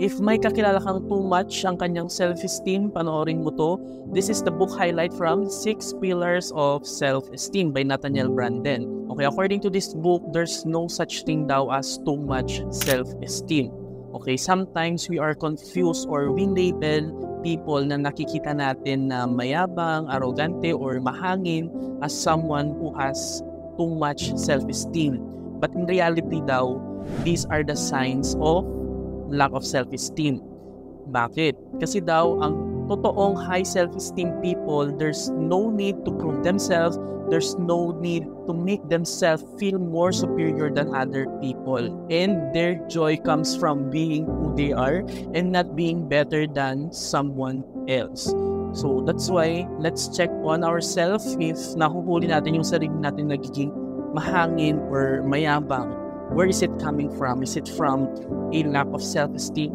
If may kakilala kang too much ang kanyang self-esteem, panoorin mo to. This is the book highlight from 6 Pillars of Self-Esteem by Nathaniel Branden. Okay, according to this book, there's no such thing daw as too much self-esteem. Okay, sometimes we are confused or we label people na nakikita natin na mayabang, arrogante, or mahangin as someone who has too much self-esteem. But in reality daw, these are the signs of lack of self-esteem. Bakit? Kasi daw, ang totoong high self-esteem people, there's no need to prove themselves, there's no need to make themselves feel more superior than other people. And their joy comes from being who they are and not being better than someone else. So that's why, let's check on ourselves if nahuhuli natin yung sarili natin nagiging mahangin or mayabang. Where is it coming from? Is it from a lack of self-esteem